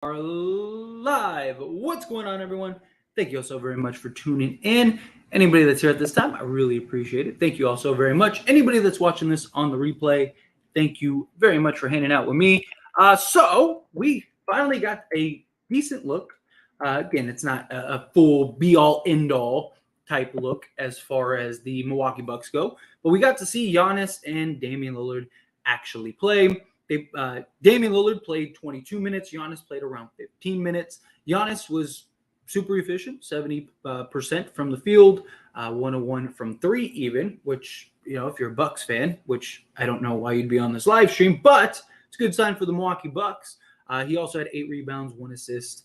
are live. What's going on, everyone? Thank you all so very much for tuning in. Anybody that's here at this time, I really appreciate it. Thank you all so very much. Anybody that's watching this on the replay, thank you very much for hanging out with me. So we finally got a decent look. Again, it's not a full be-all, end-all type look as far as the Milwaukee Bucks go, but we got to see Giannis and Damian Lillard actually play. Damian Lillard played 22 minutes. Giannis played around 15 minutes. Giannis was super efficient, 70% from the field, 101 from three even, which, if you're a Bucks fan, which I don't know why you'd be on this live stream, but it's a good sign for the Milwaukee Bucks. He also had 8 rebounds, 1 assist.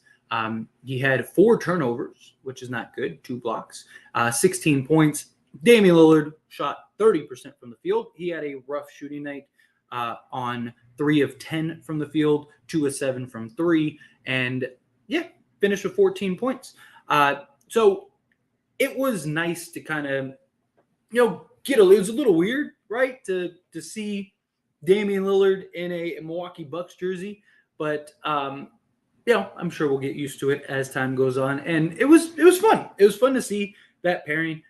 He had 4 turnovers, which is not good, 2 blocks, 16 points. Damian Lillard shot 30% from the field. He had a rough shooting night on 3 of 10 from the field, 2 of 7 from 3, and finished with 14 points. So it was nice to kind of, it was a little weird, right, to see Damian Lillard in a Milwaukee Bucks jersey, but I'm sure we'll get used to it as time goes on, and it was fun. It was fun to see that pairing.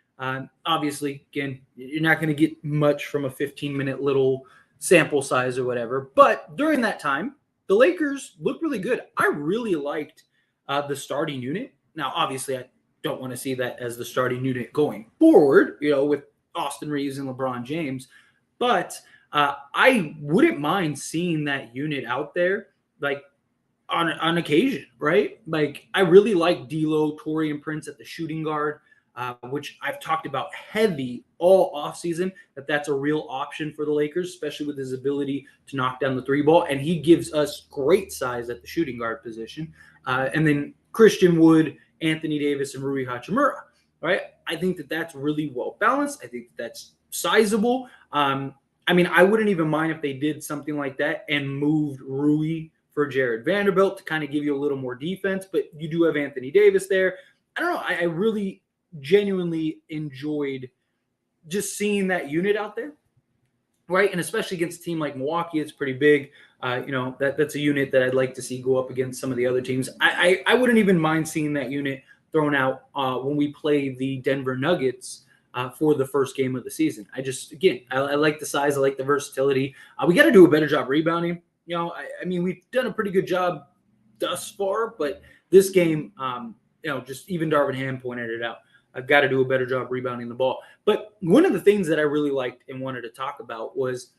Obviously, again, you're not going to get much from a 15-minute little sample size or whatever. But during that time, the Lakers looked really good. I really liked the starting unit. Now, obviously, I don't want to see that as the starting unit going forward, with Austin Reeves and LeBron James. But I wouldn't mind seeing that unit out there, like, on occasion, right? Like, I really like D'Lo, Taurean Prince at the shooting guard. Which I've talked about heavy all offseason, that's a real option for the Lakers, especially with his ability to knock down the 3 ball. And he gives us great size at the shooting guard position. And then Christian Wood, Anthony Davis, and Rui Hachimura, right? I think that's really well balanced. I think that's sizable. I wouldn't even mind if they did something like that and moved Rui for Jared Vanderbilt to kind of give you a little more defense. But you do have Anthony Davis there. I don't know. I really genuinely enjoyed just seeing that unit out there, right? And especially against a team like Milwaukee, it's pretty big. That's a unit that I'd like to see go up against some of the other teams. I wouldn't even mind seeing that unit thrown out when we play the Denver Nuggets for the first game of the season. I like the size. I like the versatility. We got to do a better job rebounding. We've done a pretty good job thus far, but this game, just even Darvin Ham pointed it out. I've got to do a better job rebounding the ball. But one of the things that I really liked and wanted to talk about was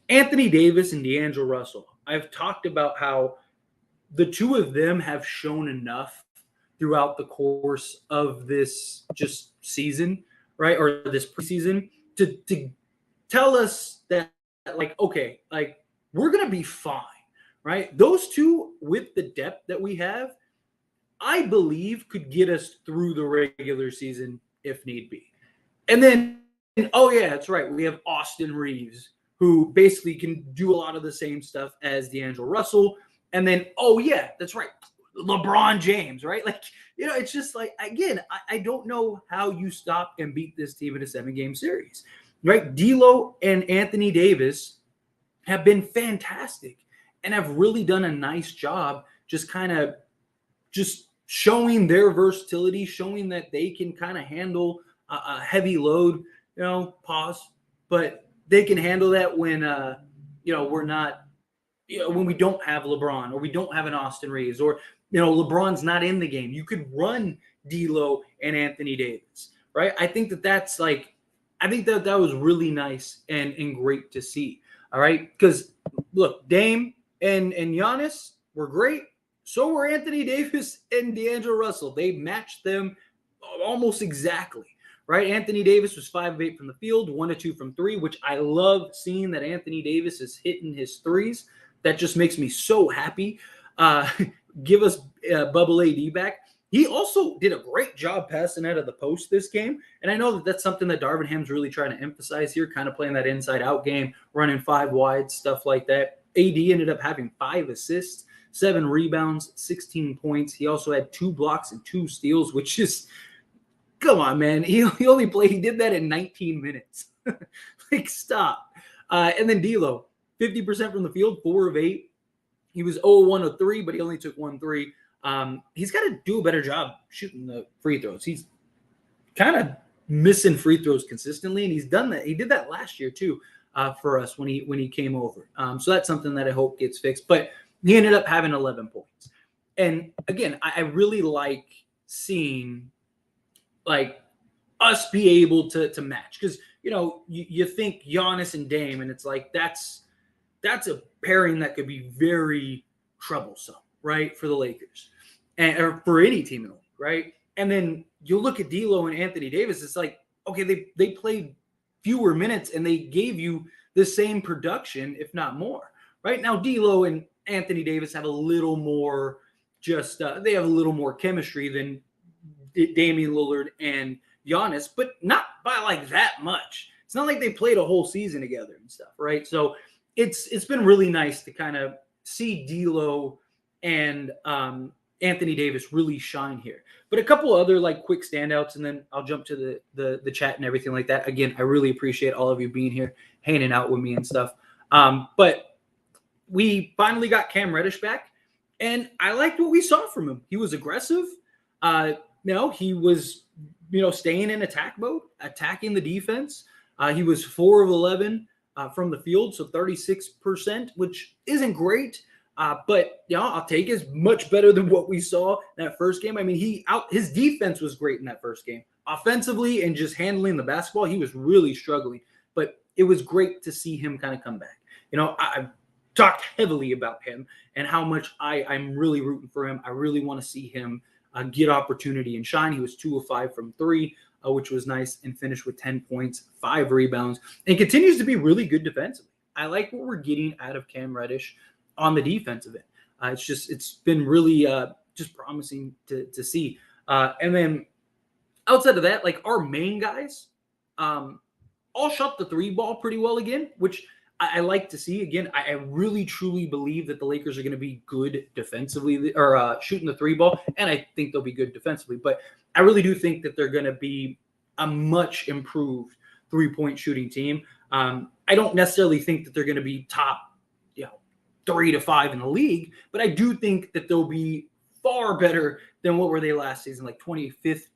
Anthony Davis and D'Angelo Russell. I've talked about how the two of them have shown enough throughout the course of this just season, right, or this preseason, to tell us that, okay, we're going to be fine, right? Those two, with the depth that we have, I believe could get us through the regular season if need be. And then, that's right, we have Austin Reeves, who basically can do a lot of the same stuff as D'Angelo Russell. And then, that's right, LeBron James, right? It's just again, I don't know how you stop and beat this team in a 7-game series, right? D'Lo and Anthony Davis have been fantastic and have really done a nice job just showing their versatility, showing that they can kind of handle a heavy load, but they can handle that when, we're not, when we don't have LeBron or we don't have an Austin Reeves or, LeBron's not in the game. You could run D'Lo and Anthony Davis, right? I think that was really nice and great to see, all right? Because, look, Dame and Giannis were great. So were Anthony Davis and D'Angelo Russell. They matched them almost exactly, right? Anthony Davis was 5 of 8 from the field, 1 of 2 from 3, which I love seeing that Anthony Davis is hitting his threes. That just makes me so happy. Give us Bubble AD back. He also did a great job passing out of the post this game. And I know that that's something that Darvin Ham's really trying to emphasize here, kind of playing that inside-out game, running 5 wide, stuff like that. AD ended up having 5 assists. 7 rebounds, 16 points. He also had 2 blocks and 2 steals, which is, come on, man. He did that in 19 minutes. Stop. And then D'Lo, 50% from the field, 4 of 8, He was 0-1 of 3, but he only took 1 3. He's got to do a better job shooting the free throws. He's kind of missing free throws consistently, and he's done that. He did that last year too for us when he came over. So that's something that I hope gets fixed. But he ended up having 11 points. And again, I really like seeing like us be able to match, because you think Giannis and Dame, and it's like that's a pairing that could be very troublesome, right, for the Lakers or for any team in the league, right? And then you look at D'Lo and Anthony Davis, it's like, okay, they played fewer minutes and they gave you the same production, if not more, right? Now D'Lo and Anthony Davis have a little more they have a little more chemistry than Damian Lillard and Giannis, but not by like that much. It's not like they played a whole season together and stuff, right? So it's been really nice to kind of see D'Lo and Anthony Davis really shine here. But a couple other like quick standouts, and then I'll jump to the chat and everything like that. Again, I really appreciate all of you being here, hanging out with me and stuff. But we finally got Cam Reddish back, and I liked what we saw from him. He was aggressive. He was staying in attack mode, attacking the defense. He was 4 of 11 from the field, so 36%, which isn't great. But I'll take it. Much better than what we saw in that first game. I mean, his defense was great in that first game. Offensively and just handling the basketball, he was really struggling. But it was great to see him kind of come back. I've talked heavily about him and how much I'm really rooting for him. I really want to see him get opportunity and shine. He was 2 of 5 from 3, which was nice, and finished with 10 points, 5 rebounds, and continues to be really good defensively. I like what we're getting out of Cam Reddish on the defensive end. It's been really just promising to see. And then outside of that, like our main guys, all shot the 3 ball pretty well again, which I like to see. Again, I really truly believe that the Lakers are going to be good defensively, or shooting the 3 ball, and I think they'll be good defensively. But I really do think that they're going to be a much improved 3-point shooting team. I don't necessarily think that they're going to be top 3 to 5 in the league, but I do think that they'll be far better than what were they last season, like 25th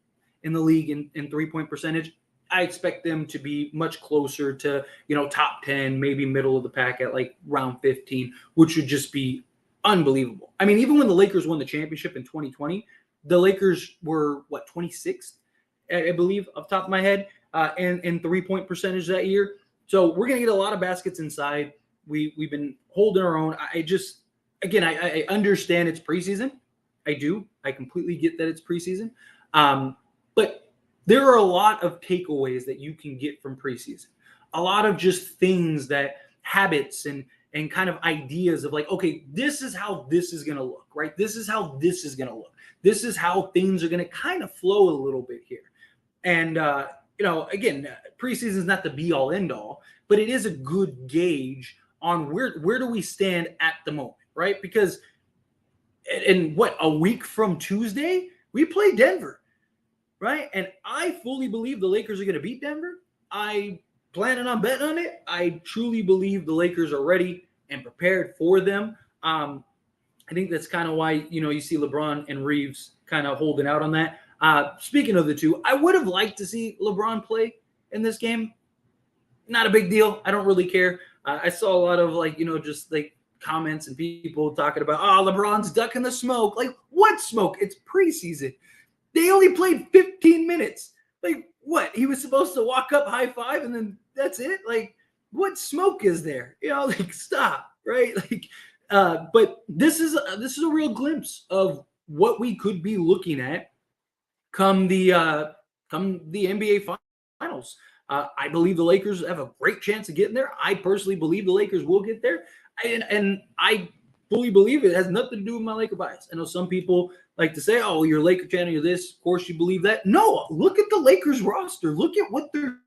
in the league in 3-point percentage. I expect them to be much closer to, top 10, maybe middle of the pack at like round 15, which would just be unbelievable. I mean, even when the Lakers won the championship in 2020, the Lakers were 26th, I believe, off the top of my head, in 3-point percentage that year. So we're going to get a lot of baskets inside. We've been holding our own. I understand it's preseason. I do. I completely get that it's preseason. But there are a lot of takeaways that you can get from preseason. A lot of just things habits and kind of ideas of like, okay, this is how this is going to look, right? This is how this is going to look. This is how things are going to kind of flow a little bit here. And, again, preseason is not the be all end all, but it is a good gauge on where do we stand at the moment, right? Because in a week from Tuesday, we play Denver, right? And I fully believe the Lakers are going to beat Denver. I planning on betting on it. I truly believe the Lakers are ready and prepared for them. I think that's kind of why, you see LeBron and Reeves kind of holding out on that. Speaking of the two, I would have liked to see LeBron play in this game. Not a big deal. I don't really care. I saw a lot of just like comments and people talking about, LeBron's ducking the smoke. Like, what smoke? It's preseason. They only played 15 minutes. Like, what? He was supposed to walk up, high five, and then that's it? Like, what smoke is there? Stop, right? But this is a real glimpse of what we could be looking at come the NBA Finals. I believe the Lakers have a great chance of getting there. I personally believe the Lakers will get there. And I fully believe it has nothing to do with my Laker bias. I know some people like to say, oh, you're a Laker fan, you're this. Of course you believe that. No, look at the Lakers roster. Look at what they're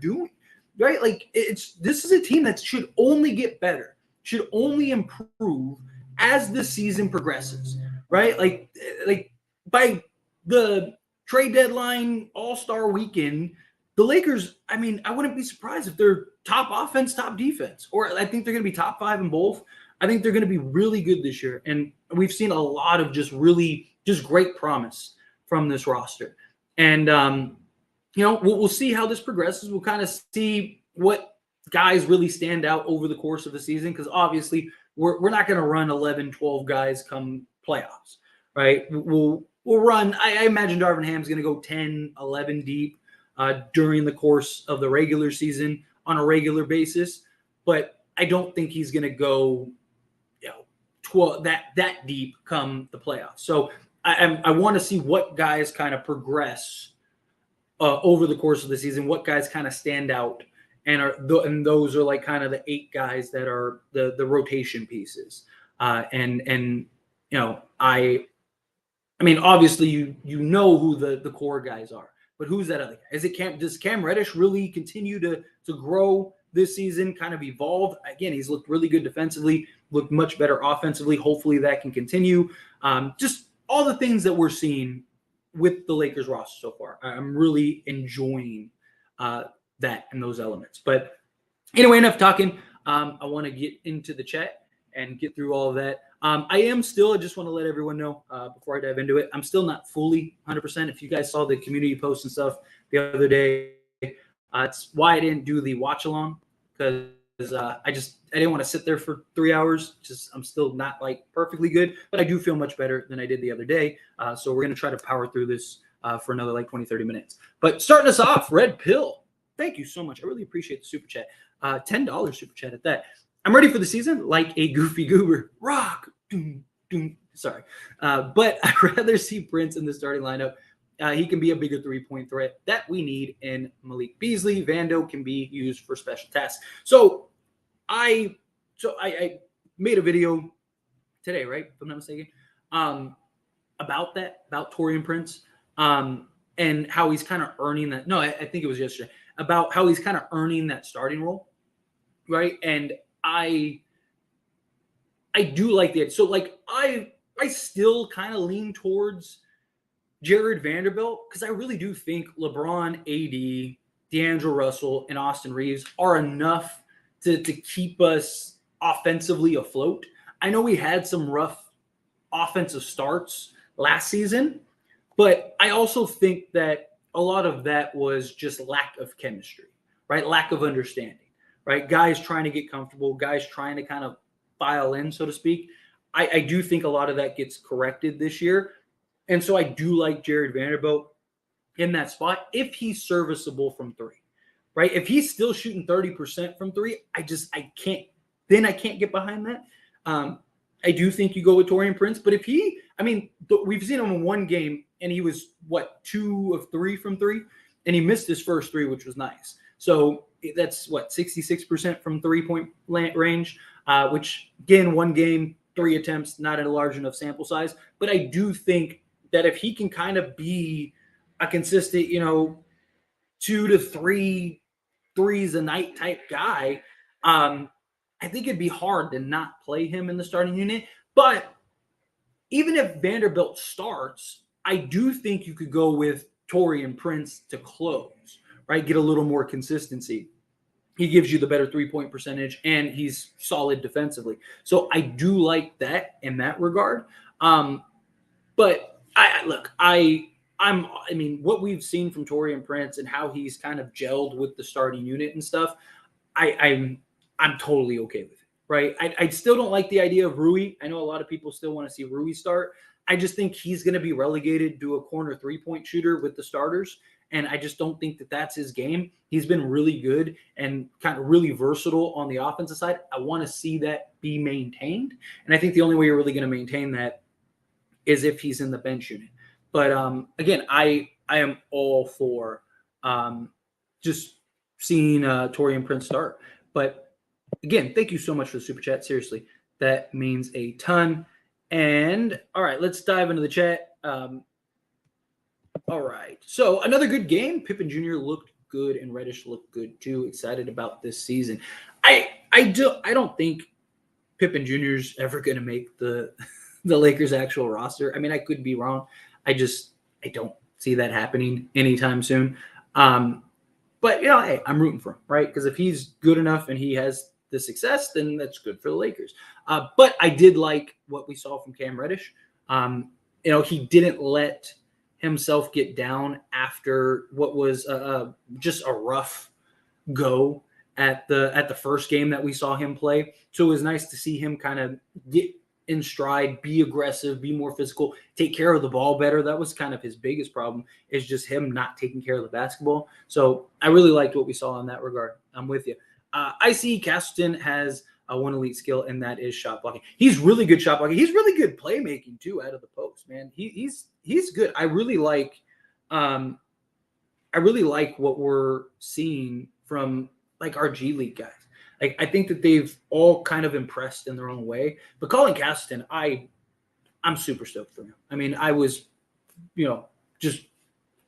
doing, right? Like, this is a team that should only get better, should only improve as the season progresses, right? Like by the trade deadline, All-Star weekend, the Lakers, I mean, I wouldn't be surprised if they're top offense, top defense, or I think they're going to be top 5 in both. I think they're going to be really good this year. And we've seen a lot of just great promise from this roster. And, we'll see how this progresses. We'll kind of see what guys really stand out over the course of the season, because obviously we're not going to run 11, 12 guys come playoffs, right? We'll run, I imagine Darvin Ham's going to go 10, 11 deep during the course of the regular season on a regular basis. But I don't think he's going to go 12 that deep come the playoffs. So I want to see what guys kind of progress over the course of the season, what guys kind of stand out, and those are like kind of the 8 guys that are the rotation pieces. I mean, obviously you know who the core guys are, but who's that other guy? Does Cam Reddish really continue to grow this season, kind of evolve? Again, he's looked really good defensively, looked much better offensively. Hopefully that can continue. Just all the things that we're seeing with the Lakers roster so far. I'm really enjoying that and those elements. But anyway, enough talking. I want to get into the chat and get through all of that. I just want to let everyone know before I dive into it, I'm still not fully 100%. If you guys saw the community post and stuff the other day, it's why I didn't do the watch along, because I didn't want to sit there for 3 hours. I'm still not like perfectly good, but I do feel much better than I did the other day. So we're going to try to power through this for another like 20, 30 minutes. But starting us off, Red Pill. Thank you so much. I really appreciate the super chat. $10 super chat at that. I'm ready for the season like a goofy goober. Rock. Doom, doom. Sorry. But I'd rather see Prince in the starting lineup. He can be a bigger three-point threat that we need in Malik Beasley. Vando can be used for special tasks. So I made a video today, right? If I'm not mistaken, about Taurean Prince, and how he's kind of earning that. No, I think it was yesterday, about how he's kind of earning that starting role, right? And I do like that. So like I still kind of lean towards Jared Vanderbilt, because I really do think LeBron, AD, D'Angelo Russell, and Austin Reeves are enough to keep us offensively afloat. I know we had some rough offensive starts last season, but I also think that a lot of that was just lack of chemistry, right? Lack of understanding, right? Guys trying to get comfortable, guys trying to kind of file in, so to speak. I do think a lot of that gets corrected this year. And so I do like Jared Vanderbilt in that spot if he's serviceable from 3, right? If he's still shooting 30% from 3, I can't get behind that. I do think you go with Taurean Prince, but if we've seen him in one game and he was 2 of 3 from 3, and he missed his first 3, which was nice. So that's 66% from 3-point range, which again, one game, 3 attempts, not a large enough sample size. But I do think that if he can kind of be a consistent, 2 to 3 threes a night type guy, I think it'd be hard to not play him in the starting unit. But even if Vanderbilt starts, I do think you could go with Taurean Prince to close, right? Get a little more consistency. He gives you the better 3-point percentage, and he's solid defensively. So I do like that in that regard. But what we've seen from Taurean Prince and how he's kind of gelled with the starting unit and stuff, I'm totally okay with it, right? I still don't like the idea of Rui. I know a lot of people still want to see Rui start. I just think he's going to be relegated to a corner 3-point shooter with the starters, and I just don't think that that's his game. He's been really good and kind of really versatile on the offensive side. I want to see that be maintained, and I think the only way you're really going to maintain that is if he's in the bench unit. But again, I am all for just seeing Taurean Prince start. But again, thank you so much for the super chat. Seriously, that means a ton. And all right, let's dive into the chat. All right, so another good game. Pippen Jr. looked good, and Reddish looked good too. Excited about this season. I don't think Pippen Jr. is ever going to make the Lakers' actual roster. I mean, I could be wrong. I don't see that happening anytime soon. But hey, I'm rooting for him, right? Because if he's good enough and he has the success, then that's good for the Lakers. But I did like what we saw from Cam Reddish. He didn't let himself get down after what was just a rough go at the first game that we saw him play. So it was nice to see him kind of get in stride, be aggressive, be more physical, take care of the ball better. That was kind of his biggest problem, is just him not taking care of the basketball. So I really liked what we saw in that regard. I'm with you. I see Castleton has one elite skill, and that is shot blocking. He's really good shot blocking. He's really good playmaking too out of the post, man. He's good. I really like what we're seeing from like our G League guys. Like, I think that they've all kind of impressed in their own way. But Colin Castleton, I'm super stoked for him. I mean, I was, just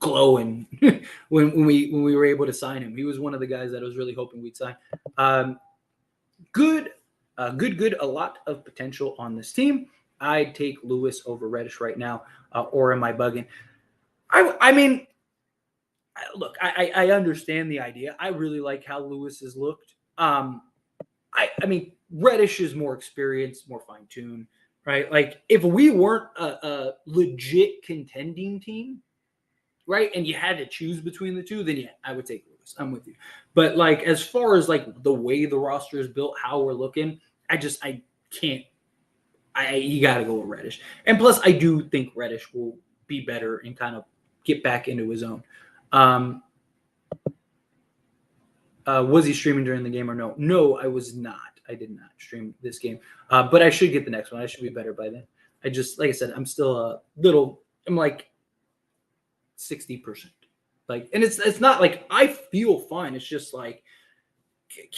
glowing when we were able to sign him. He was one of the guys that I was really hoping we'd sign. Good. A lot of potential on this team. I'd take Lewis over Reddish right now, or am I bugging? I mean, look, I understand the idea. I really like how Lewis has looked. I mean, Reddish is more experienced, more fine-tuned, right? Like, if we weren't a legit contending team, right, and you had to choose between the two, then yeah, I would take Lewis. I'm with you. But like, as far as like the way the roster is built, how we're looking, I can't. You got to go with Reddish. And plus, I do think Reddish will be better and kind of get back into his own. Was he streaming during the game or no? No, I was not. I did not stream this game. But I should get the next one. I should be better by then. Like I said, I'm still I'm like 60%. Like, and it's not like I feel fine. It's just like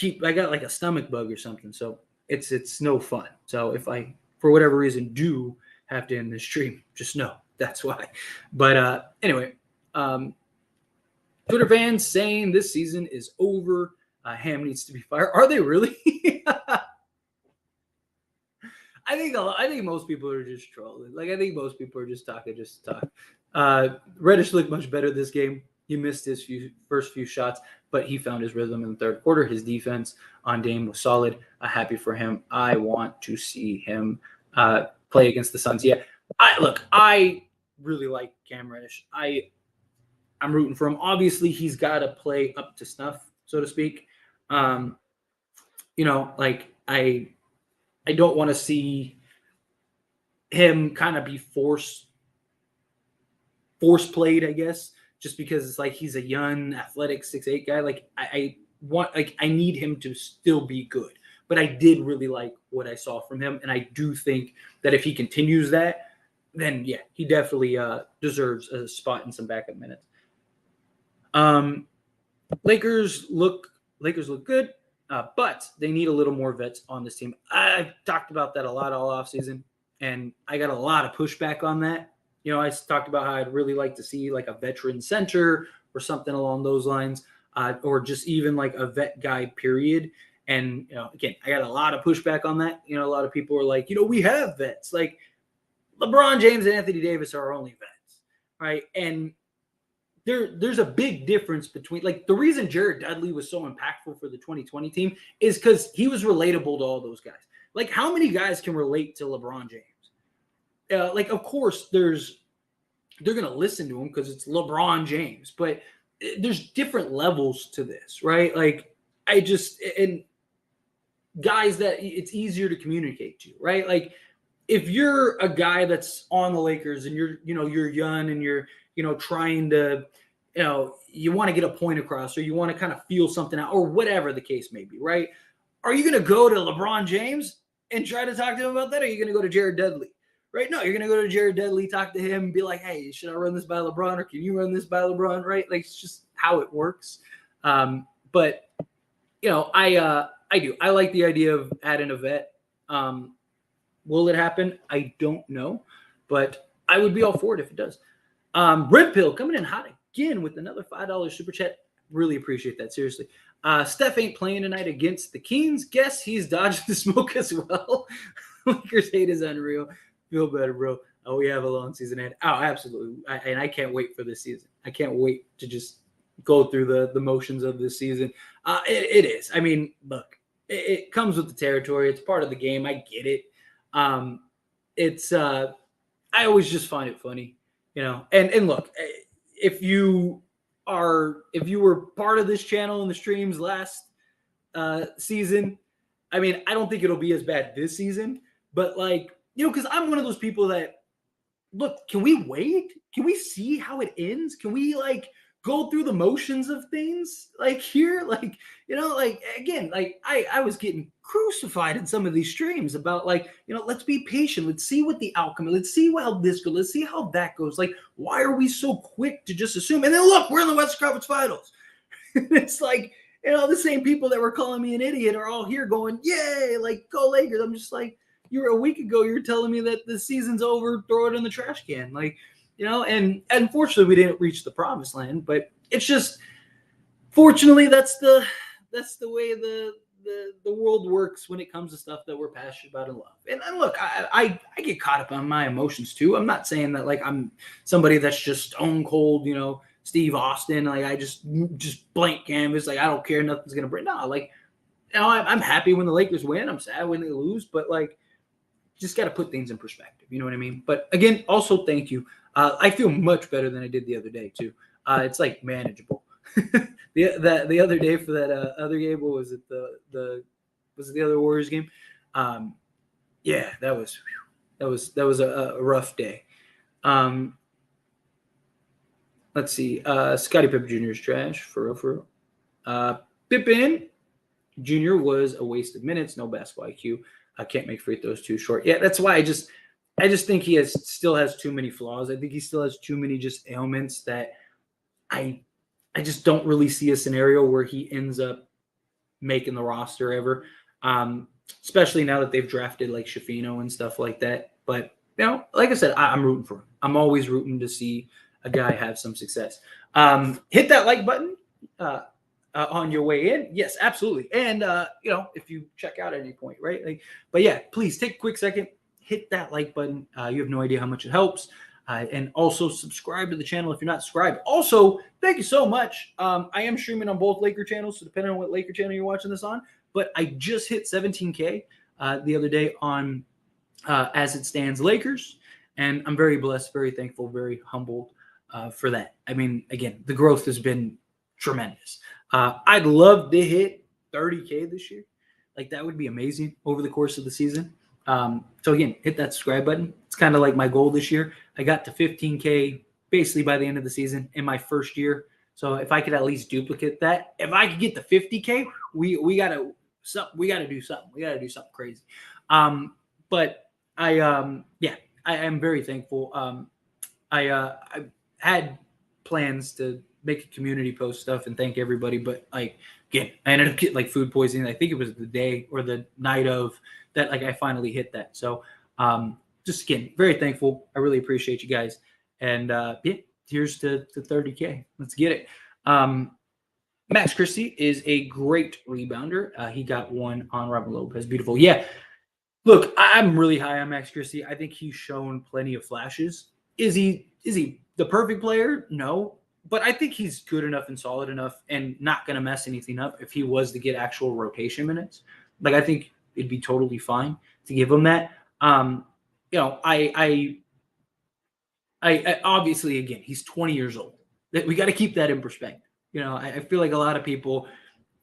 I got like a stomach bug or something. So it's no fun. So if I, for whatever reason, do have to end this stream, just know that's why. But anyway, Twitter fans saying this season is over. Ham needs to be fired. Are they really? I think most people are just trolling. Like, I think most people are just talking just to talk. Reddish looked much better this game. He missed his first few shots, but he found his rhythm in the third quarter. His defense on Dame was solid. Happy for him. I want to see him play against the Suns. Yeah, I really like Cam Reddish. I'm rooting for him. Obviously, he's got to play up to snuff, so to speak. Like, I don't want to see him kind of be force played, I guess, just because it's like he's a young, athletic 6'8" guy. Like, I need him to still be good. But I did really like what I saw from him, and I do think that if he continues that, then yeah, he definitely deserves a spot in some backup minutes. Lakers look good, but they need a little more vets on this team. I've talked about that a lot all offseason, and I got a lot of pushback on that. I talked about how I'd really like to see like a veteran center or something along those lines, or just even like a vet guy, period. And, again, I got a lot of pushback on that. A lot of people are like, we have vets. Like, LeBron James and Anthony Davis are our only vets, right? And there's a big difference between, like, the reason Jared Dudley was so impactful for the 2020 team is because he was relatable to all those guys. Like, how many guys can relate to LeBron James? Like, of course, they're going to listen to him because it's LeBron James, but there's different levels to this, right? Like, and guys that it's easier to communicate to, right? Like, if you're a guy that's on the Lakers and you're young and you're, trying to, you want to get a point across, or you want to kind of feel something out, or whatever the case may be, right? Are you going to go to LeBron James and try to talk to him about that? Or are you going to go to Jared Dudley, right? No, you're going to go to Jared Dudley, talk to him, and be like, hey, should I run this by LeBron, or can you run this by LeBron, right? Like, it's just how it works. But, I do. I like the idea of adding a vet. Will it happen? I don't know, but I would be all for it if it does. Red Pill coming in hot again with another $5 super chat. Really appreciate that. Seriously. Steph ain't playing tonight against the Kings. Guess he's dodging the smoke as well. Lakers hate is unreal. Feel better, bro. Oh, we have a long season ahead. Oh, absolutely. And I can't wait for this season. I can't wait to just go through the motions of this season. It is. I mean, look, it comes with the territory. It's part of the game. I get it. It's I always just find it funny, you know. And look, if you were part of this channel in the streams last season, I mean, I don't think it'll be as bad this season, but like, you know, because I'm one of those people that look, can we wait? Can we see how it ends? Can we like go through the motions of things like here? Like, you know, like again, like I was getting crucified in some of these streams about like, you know, let's be patient. Let's see what the outcome is. Let's see how this goes. Let's see how that goes. Like, why are we so quick to just assume? And then look, we're in the Western Conference Finals. It's like, you know, the same people that were calling me an idiot are all here going, yay, like go Lakers. I'm just like, you were a week ago, you were telling me that the season's over, throw it in the trash can. Like, you know, and unfortunately we didn't reach the promised land, but it's just fortunately that's the way the world works when it comes to stuff that we're passionate about and love. And look, I get caught up on my emotions too. I'm not saying that like I'm somebody that's just stone cold, you know, Steve Austin, like I just blank canvas, like I don't care, nothing's gonna break. No, like, you know, I'm happy when the Lakers win. I'm sad when they lose, but like, just got to put things in perspective. You know what I mean? But again, also thank you. I feel much better than I did the other day too. It's like manageable. the other day for that other game, what was it? Was it the other Warriors game? Yeah, that was a rough day. Let's see. Scottie Pippen Jr. is trash for real. Pippen Jr. was a waste of minutes. No basketball IQ. I can't make free throws too short. Yeah, that's why I just think he still has too many flaws. I think he still has too many just ailments that I just don't really see a scenario where he ends up making the roster ever. Especially now that they've drafted like Shafino and stuff like that. But you know, like I said, I'm rooting for him. I'm always rooting to see a guy have some success. Hit that like button. On your way in, yes, absolutely. And you know, if you check out at any point, right? Like, but yeah, please take a quick second, hit that like button. You have no idea how much it helps. And also subscribe to the channel if you're not subscribed. Also, thank you so much. I am streaming on both Laker channels, so depending on what Laker channel you're watching this on. But I just hit 17K the other day on As It Stands Lakers, and I'm very blessed, very thankful, very humbled for that. I mean, again, the growth has been tremendous. I'd love to hit 30K this year. Like that would be amazing over the course of the season. So again, hit that subscribe button. It's kind of like my goal this year. I got to 15K basically by the end of the season in my first year. So if I could at least duplicate that, if I could get to 50K, we gotta do something. We gotta do something crazy. But I am very thankful. I had plans to make a community post stuff and thank everybody, but like again, I ended up getting like food poisoning. I think it was the day or the night of that, like I finally hit that. So just again, very thankful. I really appreciate you guys. And yeah, here's to 30K. Let's get it. Max Christie is a great rebounder. He got one on Robin Lopez. Beautiful. Yeah. Look, I'm really high on Max Christie. I think he's shown plenty of flashes. Is he the perfect player? No. But I think he's good enough and solid enough and not going to mess anything up if he was to get actual rotation minutes. Like, I think it'd be totally fine to give him that. You know, I obviously, again, he's 20 years old. We got to keep that in perspective. You know, I feel like a lot of people,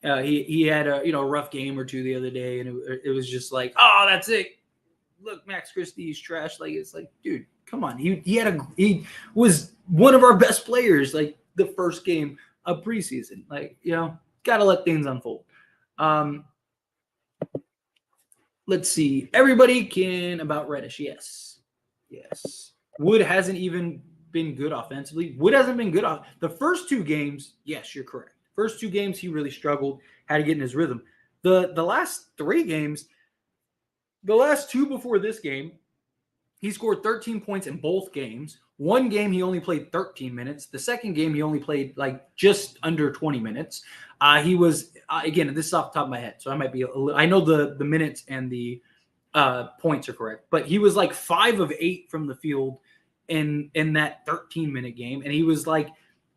he had a, you know, a rough game or two the other day, and it was just like, oh, that's it. Look, Max Christie's trash. Like, it's like, dude, come on. He was one of our best players, like the first game of preseason. Like, you know, got to let things unfold. Let's see. Everybody can about Reddish. Yes. Wood hasn't even been good offensively. Wood hasn't been good off the first two games. Yes, you're correct. First two games, he really struggled, had to get in his rhythm. The last three games, the last two before this game, he scored 13 points in both games. One game, he only played 13 minutes. The second game, he only played like just under 20 minutes. He was, again, this is off the top of my head, so I might be I know the minutes and the points are correct, but he was like 5 of 8 from the field in that 13-minute game. And he was like,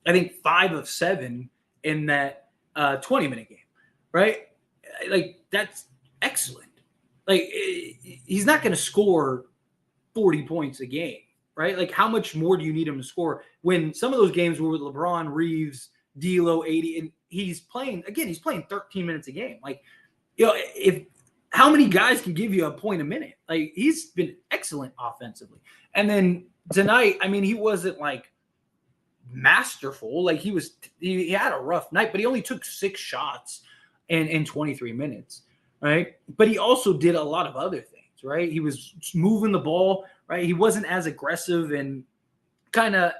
I think 5 of 7 in that 20-minute game, right? like that's excellent. Like he's not going to score 40 points a game, right? Like how much more do you need him to score when some of those games were with LeBron, Reeves, D'Lo, 80, and he's playing 13 minutes a game. Like, if how many guys can give you a point a minute? Like he's been excellent offensively. And then tonight, I mean, he wasn't like masterful. Like he had a rough night, but he only took 6 shots in 23 minutes, right? But he also did a lot of other things, right? He was moving the ball, right? He wasn't as aggressive and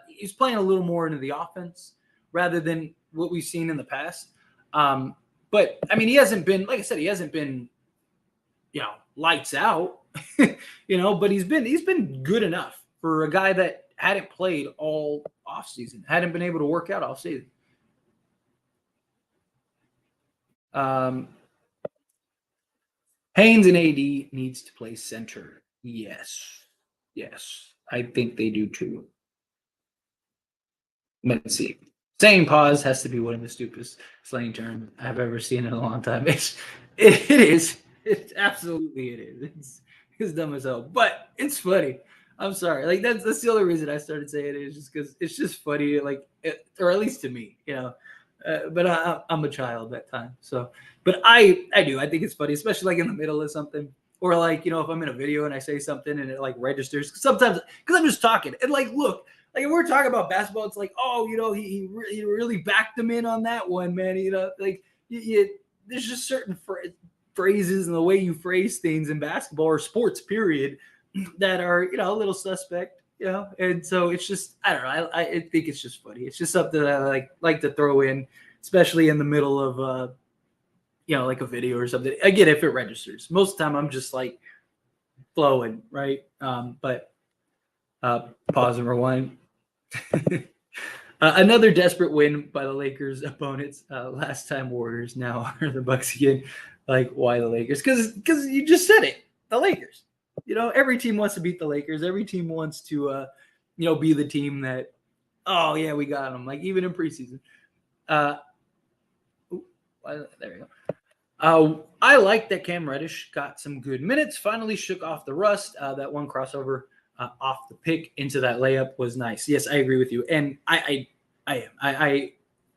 he's playing a little more into the offense rather than what we've seen in the past. But I mean, he hasn't been, like I said, lights out, but he's been good enough for a guy that hadn't played all offseason, hadn't been able to work out all season. Haynes and AD needs to play center. Yes. I think they do too. Let's see. Saying pause has to be one of the stupidest slang terms I've ever seen in a long time. It is. It absolutely it is. It's dumb as hell, but it's funny. I'm sorry. Like that's the only reason I started saying it is just because it's just funny. Like, or at least to me, But I'm a child that time, so. But I do. I think it's funny, especially like in the middle of something, or like if I'm in a video and I say something and it like registers. Sometimes because I'm just talking and like look. Like if we're talking about basketball, it's like, he really backed him in on that one, man. There's just certain phrases and the way you phrase things in basketball or sports, period, that are a little suspect, And so it's just I don't know. I think it's just funny. It's just something that I like to throw in, especially in the middle of like a video or something. Again, if it registers, most of the time I'm just like flowing, right? But pause and rewind. Another desperate win by the Lakers opponents. Last time Warriors, now are the Bucks again. Like, why the Lakers? Because you just said it. The Lakers. Every team wants to beat the Lakers. Every team wants to, be the team that, oh yeah, we got them. Like even in preseason. There we go. I like that Cam Reddish got some good minutes. Finally shook off the rust. That one crossover. Off the pick into that layup was nice. Yes, I agree with you. And I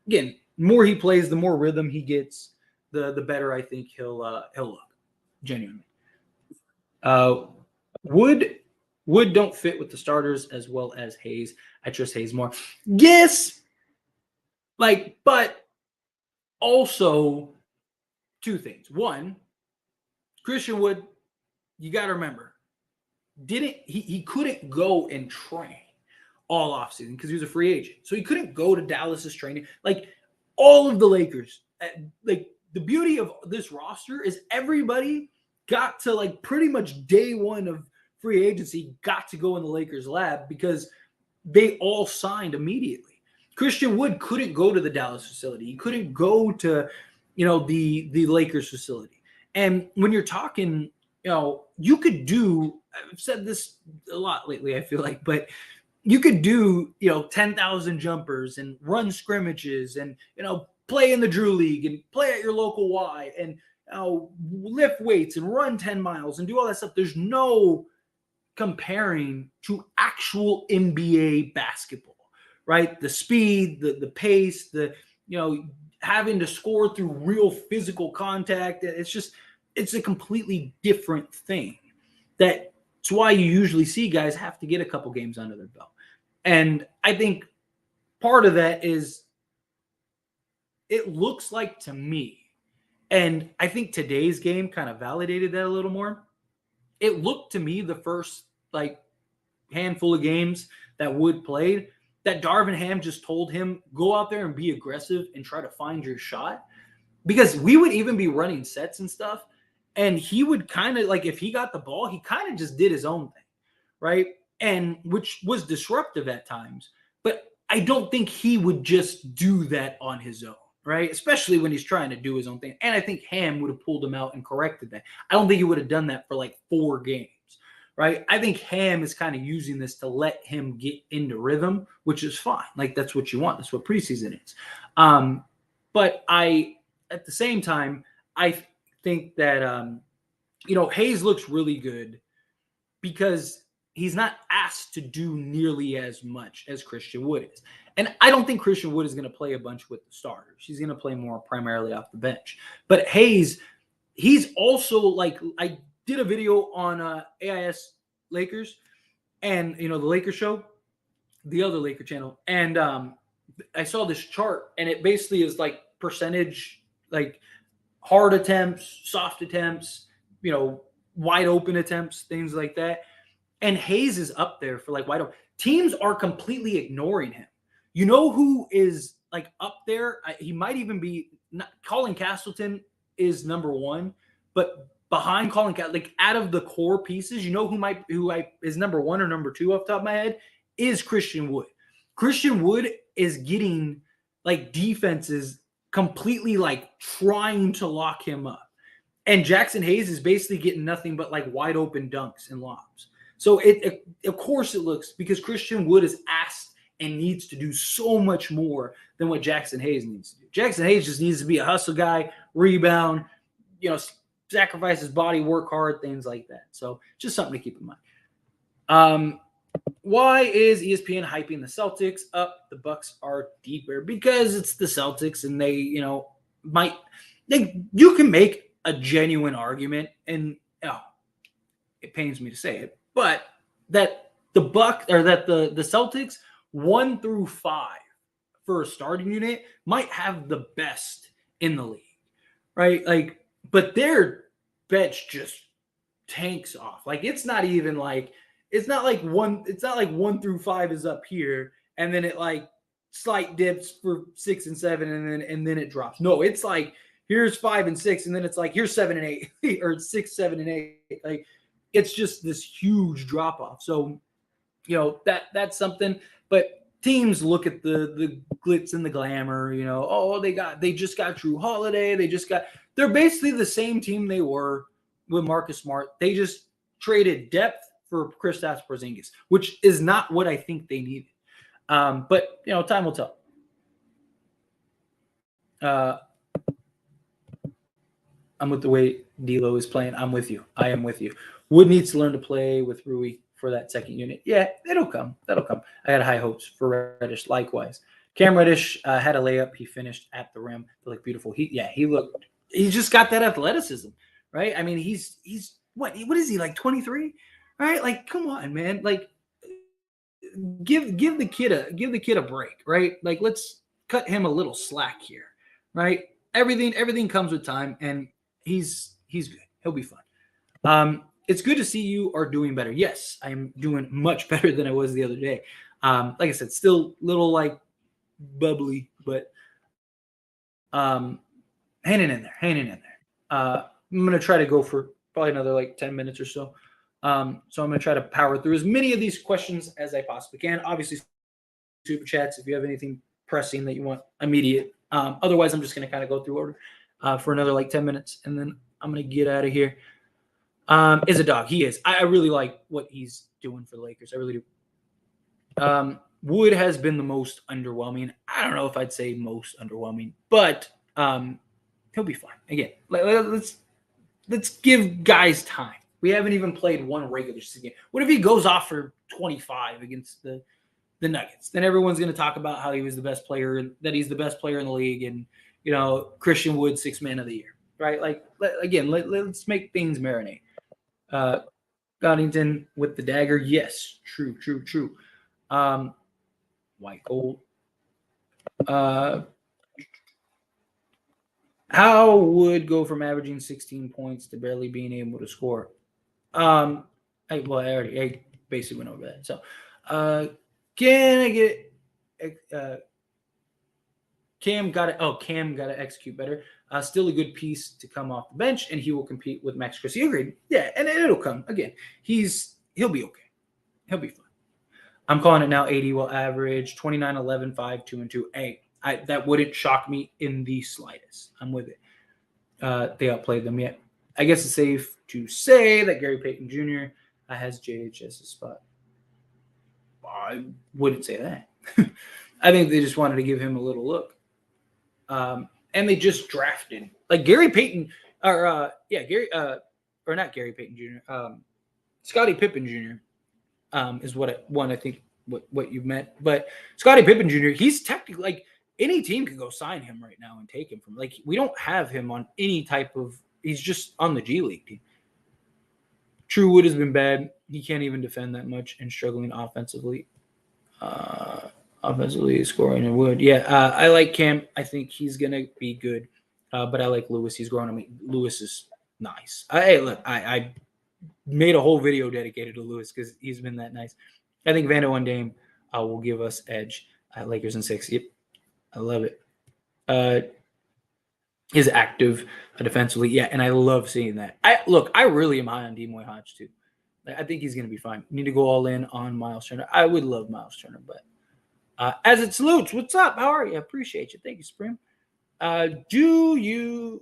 again, more he plays, the more rhythm he gets, the better I think he'll look. Genuinely. Wood don't fit with the starters as well as Hayes. I trust Hayes more. Yes. But also 2 things. One, Christian Wood, you got to remember, he couldn't go and train all offseason because he was a free agent. So he couldn't go to Dallas's training. Like all of the Lakers, like the beauty of this roster is everybody got to like pretty much day one of free agency got to go in the Lakers lab because they all signed immediately. Christian Wood couldn't go to the Dallas facility. He couldn't go to, the Lakers facility. And when you're talking, you could do, I've said this a lot lately, I feel like, but you could do, 10,000 jumpers and run scrimmages and, play in the Drew League and play at your local Y and lift weights and run 10 miles and do all that stuff. There's no comparing to actual NBA basketball, right? The speed, the pace, having to score through real physical contact. It's a completely different thing. That's why you usually see guys have to get a couple games under their belt. And I think part of that is it looks like to me, and I think today's game kind of validated that a little more. It looked to me the first handful of games that Wood played that Darvin Ham just told him, go out there and be aggressive and try to find your shot. Because we would even be running sets and stuff. And he would kind of if he got the ball, he kind of just did his own thing. Right. And which was disruptive at times. But I don't think he would just do that on his own. Right. Especially when he's trying to do his own thing. And I think Ham would have pulled him out and corrected that. I don't think he would have done that for 4 games. Right. I think Ham is kind of using this to let him get into rhythm, which is fine. That's what you want. That's what preseason is. But at the same time, I think that Hayes looks really good because he's not asked to do nearly as much as Christian Wood is. And I don't think Christian Wood is going to play a bunch with the starters. He's going to play more primarily off the bench. But Hayes, he's also like, I did a video on AIS Lakers and, the Lakers show, the other Laker channel. And I saw this chart, and it basically is like percentage, like hard attempts, soft attempts, wide open attempts, things like that. And Hayes is up there for like wide open. Teams are completely ignoring him. You know who is like up there? He might even be Colin Castleton is number one, but behind Colin Castleton, like out of the core pieces, who is number one or number two off the top of my head is Christian Wood. Christian Wood is getting like defenses completely like trying to lock him up. And Jackson Hayes is basically getting nothing but like wide open dunks and lobs. So it of course it looks, because Christian Wood is asked and needs to do so much more than what Jackson Hayes needs to do. Jackson Hayes just needs to be a hustle guy, rebound, sacrifice his body, work hard, things like that. So just something to keep in mind. Why is ESPN hyping the Celtics up? The Bucks are deeper because it's the Celtics, and they, you can make a genuine argument, and it pains me to say it, but that the Celtics 1 through 5 for a starting unit might have the best in the league, right? Like, but their bench just tanks off. Like, it's not like 1 through 5 is up here, and then it like slight dips for 6 and 7, and then it drops. No, it's like here's 5 and 6, and then it's like here's 7 and 8, or 6, 7, and 8. Like, it's just this huge drop off. So, that's something. But teams look at the glitz and the glamour. They just got Jrue Holiday. They're basically the same team they were with Marcus Smart. They just traded depth for Kristaps Porzingis, which is not what I think they needed. But time will tell. I'm with the way D'Lo is playing. I'm with you. I am with you. Wood needs to learn to play with Rui for that second unit. Yeah, it'll come. That'll come. I had high hopes for Reddish. Likewise, Cam Reddish had a layup. He finished at the rim. It looked beautiful. He just got that athleticism, right? I mean, he's what is he, like 23? Right? Like, come on, man. Like, give the kid a break, right? Like, let's cut him a little slack here, right? Everything comes with time, and he's good. He'll be fun. It's good to see you are doing better. Yes, I am doing much better than I was the other day. Like I said, still little like bubbly, but hanging in there. I'm gonna try to go for probably another like 10 minutes or so. So I'm going to try to power through as many of these questions as I possibly can. Obviously, super chats if you have anything pressing that you want immediate. Otherwise, I'm just going to kind of go through order for another like 10 minutes, and then I'm going to get out of here. Is a dog. He is. I really like what he's doing for the Lakers. I really do. Wood has been the most underwhelming. I don't know if I'd say most underwhelming, but he'll be fine. Again, let's give guys time. We haven't even played one regular season game. What if he goes off for 25 against the Nuggets? Then everyone's going to talk about how he was the best player, that he's the best player in the league, and Christian Wood 6th man of the year, right? Like, let's make things marinate. Goddington with the dagger, yes, true. White gold. How would go from averaging 16 points to barely being able to score? I basically went over that. So, can I get Cam got to execute better. Still a good piece to come off the bench, and he will compete with Max Christie. Agreed. Yeah, and it'll come. Again, he'll be okay. He'll be fine. I'm calling it now. 80 will average 29, 11, 5, 2, and 2. Hey, that wouldn't shock me in the slightest. I'm with it. They outplayed them yet. I guess it's safe to say that Gary Payton Jr. Has JHS's spot. I wouldn't say that. I think they just wanted to give him a little look. And they just drafted. Like, Gary Payton or Gary, or not Gary Payton Jr. Scottie Pippen Jr. Is I think what you meant, but Scottie Pippen Jr. He's technically like any team can go sign him right now and take him from. Like we don't have him on any type of. He's just on the G League team. True Wood has been bad. He can't even defend that much and struggling offensively. Offensively scoring and Wood. Yeah, I like Cam. I think he's gonna be good. But I like Lewis. He's growing on me. Lewis is nice. I made a whole video dedicated to Lewis because he's been that nice. I think Vando and Dame will give us edge. Lakers in 6. Yep, I love it. Is active defensively, yeah, and I love seeing that. I really am high on Demoy Hodge too. I think he's going to be fine. Need to go all in on Miles Turner. I would love Miles Turner, but as it salutes, what's up? How are you? I appreciate you. Thank you, Spring. Do you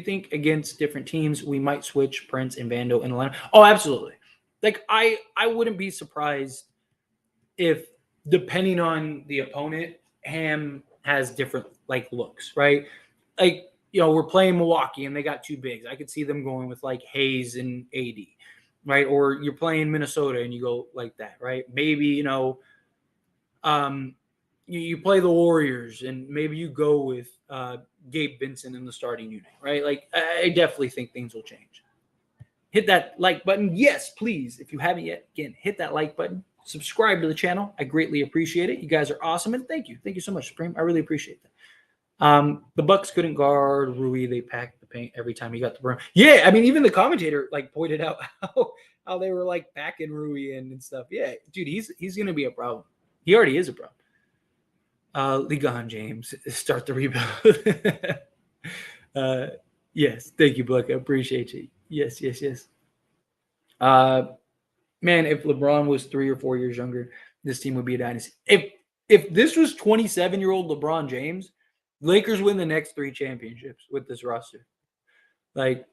think against different teams we might switch Prince and Vando in the lineup? Oh, absolutely. Like I wouldn't be surprised if, depending on the opponent, Ham has different like looks, right? Like, we're playing Milwaukee and they got 2 bigs. I could see them going with like Hayes and AD, right? Or you're playing Minnesota and you go like that, right? Maybe, you play the Warriors and maybe you go with Gabe Vincent in the starting unit, right? Like, I definitely think things will change. Hit that like button. Yes, please. If you haven't yet, again, hit that like button. Subscribe to the channel. I greatly appreciate it. You guys are awesome. And thank you. Thank you so much, Supreme. I really appreciate that. The Bucks couldn't guard Rui. They packed the paint every time he got the broom. Yeah, I mean, even the commentator like pointed out how they were like packing Rui in and stuff. Yeah, dude, he's gonna be a problem. He already is a problem. LeBron James, start the rebuild. Yes, thank you, Buck. I appreciate you. Yes. Man, if LeBron was 3 or 4 years younger, this team would be a dynasty. If this was 27-year-old LeBron James, Lakers win the next 3 championships with this roster. Like,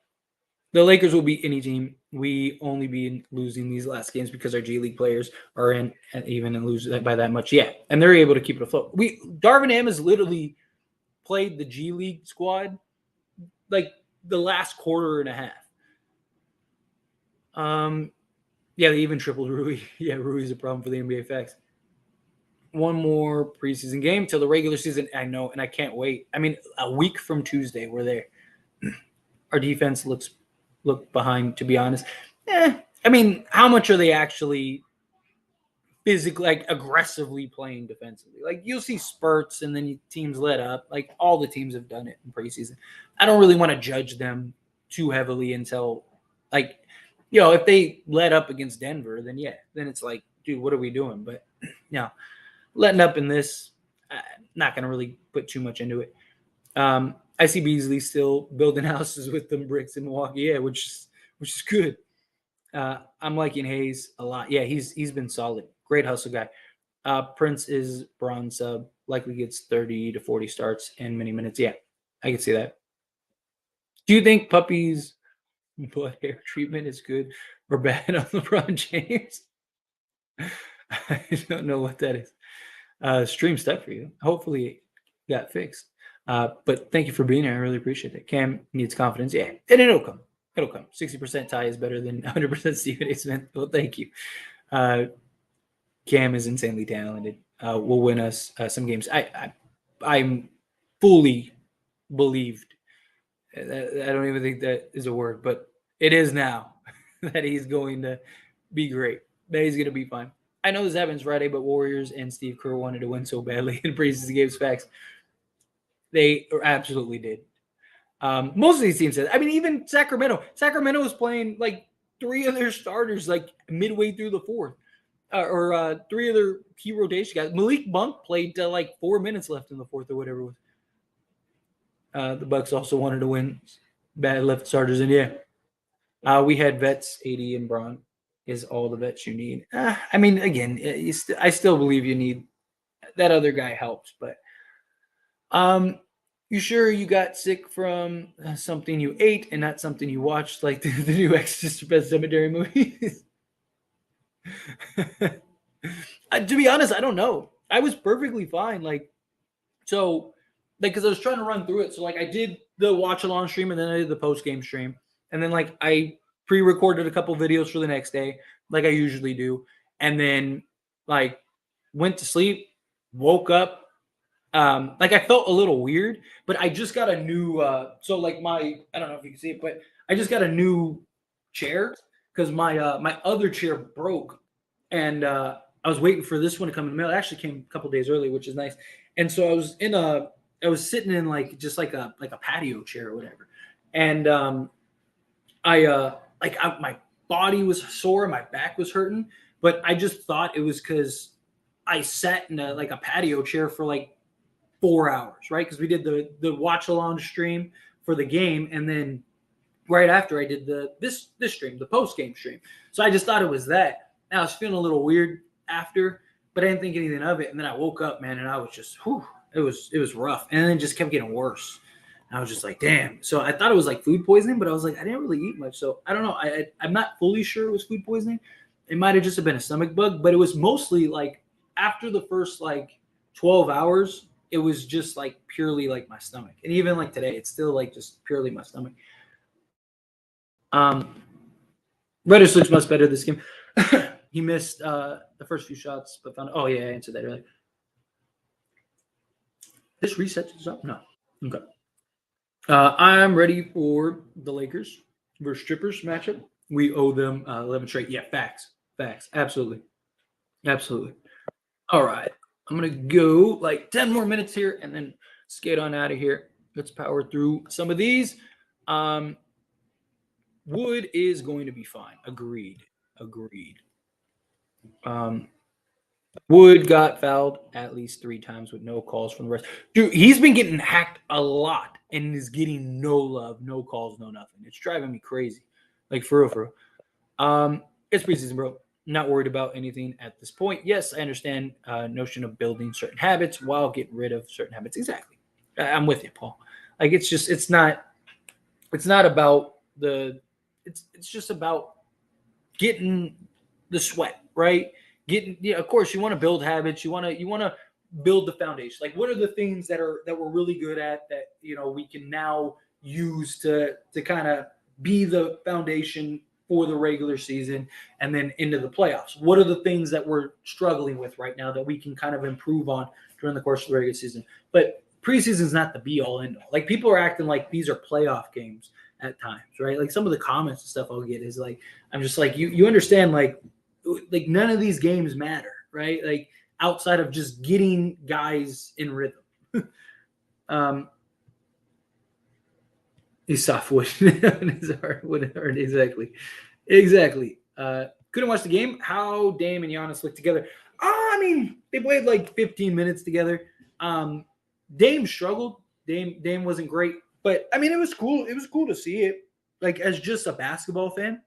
the Lakers will beat any team. We only be losing these last games because our G League players are in and even and lose by that much. Yeah, and they're able to keep it afloat. Darvin Ham has literally played the G League squad like the last quarter and a half. Yeah, they even tripled Rui. Yeah, Rui's a problem for the NBA facts. One more preseason game till the regular season. I know, and I can't wait. I mean, a week from Tuesday, we're there. Our defense look behind, to be honest. I mean, how much are they actually physically, like, aggressively playing defensively? Like, you'll see spurts, and then teams let up. Like, all the teams have done it in preseason. I don't really want to judge them too heavily until, like, if they let up against Denver, then it's like, dude, what are we doing? But letting up in this, not going to really put too much into it. I see Beasley still building houses with them bricks in Milwaukee, which is good. I'm liking Hayes a lot. Yeah, he's been solid. Great hustle guy. Prince is bronze sub, likely gets 30 to 40 starts in many minutes. Yeah, I can see that. Do you think Puppy's blood hair treatment is good or bad on LeBron James? I don't know what that is. Stream stuck for you. Hopefully it got fixed. But thank you for being here. I really appreciate it. Cam needs confidence. Yeah, and it'll come. It'll come. 60% Ty is better than 100% Stephen A. Smith. Well, thank you. Cam is insanely talented. Will win us some games. I'm fully believed. I don't even think that is a word, but it is now that he's going to be great. That he's going to be fine. I know this happens Friday, but Warriors and Steve Kerr wanted to win so badly in preseason games. Facts. They absolutely did. Most of these teams said. I mean, even Sacramento. Sacramento was playing like 3 of their starters like midway through the fourth, or 3 of their key rotation guys. Malik Monk played like 4 minutes left in the fourth or whatever it was. The Bucks also wanted to win. Bad left starters, and we had vets. AD and Braun is all the vets you need. I mean, again, I still believe you need that other guy helps, but you sure you got sick from something you ate and not something you watched, like the new Exorcist Pet Cemetery movies? To be honest, I don't know. I was perfectly fine. Like, so like, because I was trying to run through it. So like I did the watch along stream and then I did the post game stream, and then like I pre-recorded a couple videos for the next day, like I usually do, and then like went to sleep, woke up. Like I felt a little weird, but I just got a new so like my I don't know if you can see it, but I just got a new chair because my other chair broke, and I was waiting for this one to come in the mail. It actually came a couple days early, which is nice. And so I was sitting in like just like a patio chair or whatever, and my body was sore, my back was hurting, but I just thought it was because I sat in like a patio chair for like 4 hours, right? Because we did the watch along stream for the game, and then right after I did this stream, the post game stream. So I just thought it was that. And I was feeling a little weird after, but I didn't think anything of it. And then I woke up, man, and I was just, it was rough, and then it just kept getting worse. And I was just like, damn. So I thought it was like food poisoning, but I was like, I didn't really eat much, so I don't know. I'm not fully sure it was food poisoning. It might have just been a stomach bug, but it was mostly like after the first like 12 hours, it was just like purely like my stomach. And even like today, it's still like just purely my stomach. Reddish looks much better this game. He missed the first few shots, but found. Oh yeah, I answered that earlier. This resets this up? No. Okay. I'm ready for the Lakers versus Strippers matchup. We owe them 11 straight. Yeah, facts. Absolutely. All right. I'm going to go like 10 more minutes here and then skate on out of here. Let's power through some of these. Wood is going to be fine. Agreed. Wood got fouled at least 3 times with no calls from the rest. Dude, he's been getting hacked a lot and is getting no love, no calls, no nothing. It's driving me crazy. Like, for real. It's preseason, bro. Not worried about anything at this point. Yes, I understand notion of building certain habits while getting rid of certain habits. Exactly. I'm with you, Paul. Like, it's not about it's just about getting the sweat, right? Of course you want to build habits. You want to build the foundation. Like, what are the things that we're really good at that, we can now use to kind of be the foundation for the regular season and then into the playoffs? What are the things that we're struggling with right now that we can kind of improve on during the course of the regular season? But preseason is not the be all end all. Like, people are acting like these are playoff games at times, right? Like, some of the comments and stuff I'll get is like, I'm just like, you understand, like none of these games matter, right? Like, outside of just getting guys in rhythm. He's softwood. His hardwood hurt. Exactly. Couldn't watch the game. How Dame and Giannis look together. I mean, they played like 15 minutes together. Dame struggled. Dame wasn't great, but I mean, it was cool. It was cool to see it. Like, as just a basketball fan,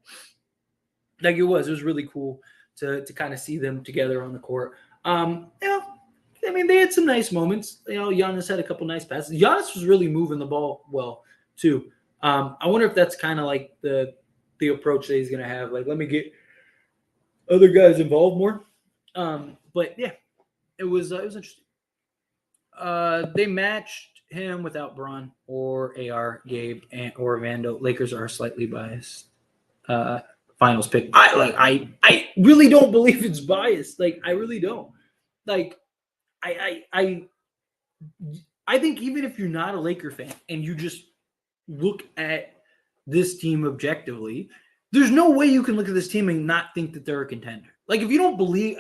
like it was really cool to kind of see them together on the court. I mean, they had some nice moments. Giannis had a couple nice passes. Giannis was really moving the ball well too. I wonder if that's kind of like the approach that he's going to have. Like, let me get other guys involved more. But yeah, it was interesting. They matched him without Braun or AR, Gabe, or Vando. Lakers are slightly biased. Finals pick. I really don't believe it's biased. Like, I really don't. Like, I think even if you're not a Laker fan and you just look at this team objectively, there's no way you can look at this team and not think that they're a contender. Like, if you don't believe,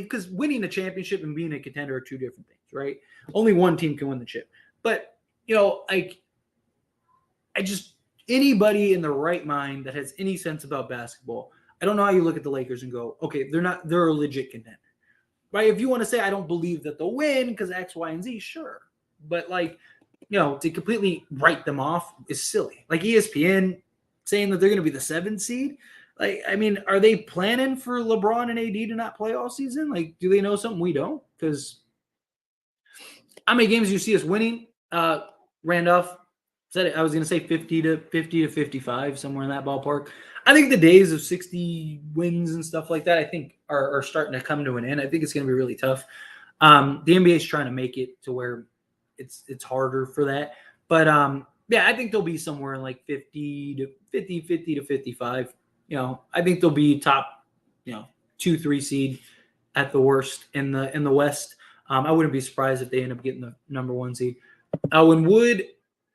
because winning a championship and being a contender are two different things, right? Only one team can win the chip. But, anybody in the right mind that has any sense about basketball, I don't know how you look at the Lakers and go, okay, they're a legit contender. Right? If you want to say, I don't believe that they'll win because X, Y, and Z, sure. But, to completely write them off is silly. Like, ESPN saying that they're going to be the 7th seed. Like, I mean, are they planning for LeBron and AD to not play all season? Like, do they know something we don't? Because how many games do you see us winning? Randolph said it. I was going to say 50 to 55, somewhere in that ballpark. I think the days of 60 wins and stuff like that, I think, are starting to come to an end. I think it's going to be really tough. The NBA is trying to make it to where it's harder for that. But yeah, I think they'll be somewhere in like 50 to 55. I think they'll be top, 2, 3 seed at the worst in the West. I wouldn't be surprised if they end up getting the number 1 seed. When Wood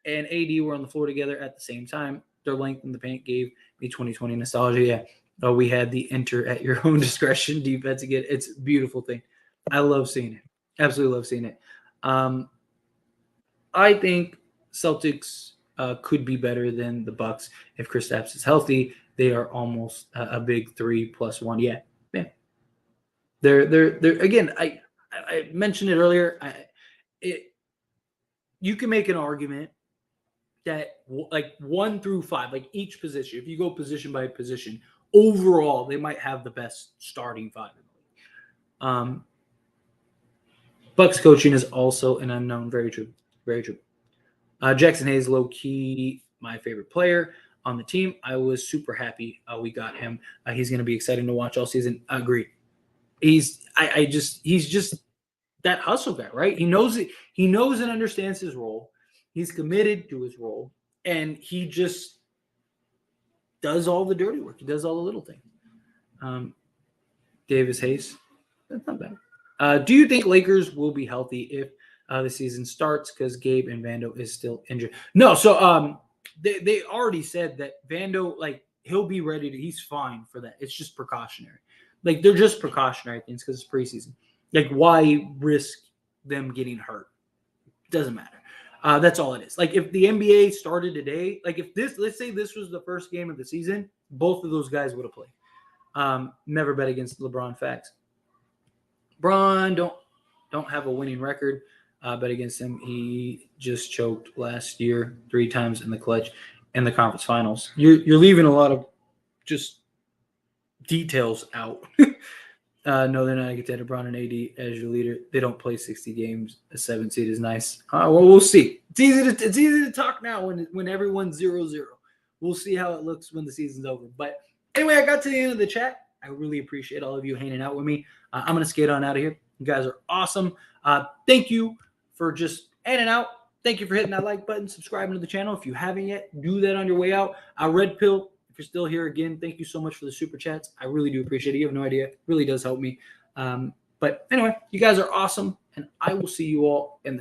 and AD were on the floor together at the same time, their length in the paint gave me 2020 nostalgia. Yeah, we had the enter at your own discretion defense again. It's a beautiful thing. I love seeing it. Absolutely love seeing it. I think Celtics could be better than the Bucks if Kristaps is healthy. They are almost a big 3+1. Yeah. They're again. I mentioned it earlier. You can make an argument that like 1 through 5, like each position. If you go position by position, overall they might have the best starting 5. Bucks coaching is also an unknown. Very true. Very true. Jackson Hayes, low key, my favorite player on the team. I was super happy we got him. He's going to be exciting to watch all season. Agree. He's just that hustle guy, right? He knows it. He knows and understands his role. He's committed to his role, and he just does all the dirty work. He does all the little things. Davis Hayes, that's not bad. Do you think Lakers will be healthy if the season starts? Because Gabe and Vando is still injured. No, so they already said that Vando, like, he'll be ready to. He's fine for that. It's just precautionary. Like, they're just precautionary things because it's preseason. Like, why risk them getting hurt? Doesn't matter. That's all it is. Like, if the NBA started today, like if this, let's say this was the first game of the season, both of those guys would have played. Never bet against LeBron. Facts. Bron don't have a winning record. Bet against him. He just choked last year 3 times in the clutch in the conference finals. You're leaving a lot of just details out. No, they're not. I get that. LeBron and AD as your leader. They don't play 60 games. A 7 seed is nice. Well, we'll see. It's easy to talk now when everyone's 0-0. We'll see how it looks when the season's over. But anyway, I got to the end of the chat. I really appreciate all of you hanging out with me. I'm going to skate on out of here. You guys are awesome. Thank you for just hanging out. Thank you for hitting that like button, subscribing to the channel. If you haven't yet, do that on your way out. Red Pill, if you're still here, again, thank you so much for the super chats. I really do appreciate it. You have no idea. It really does help me. But anyway, you guys are awesome, and I will see you all in the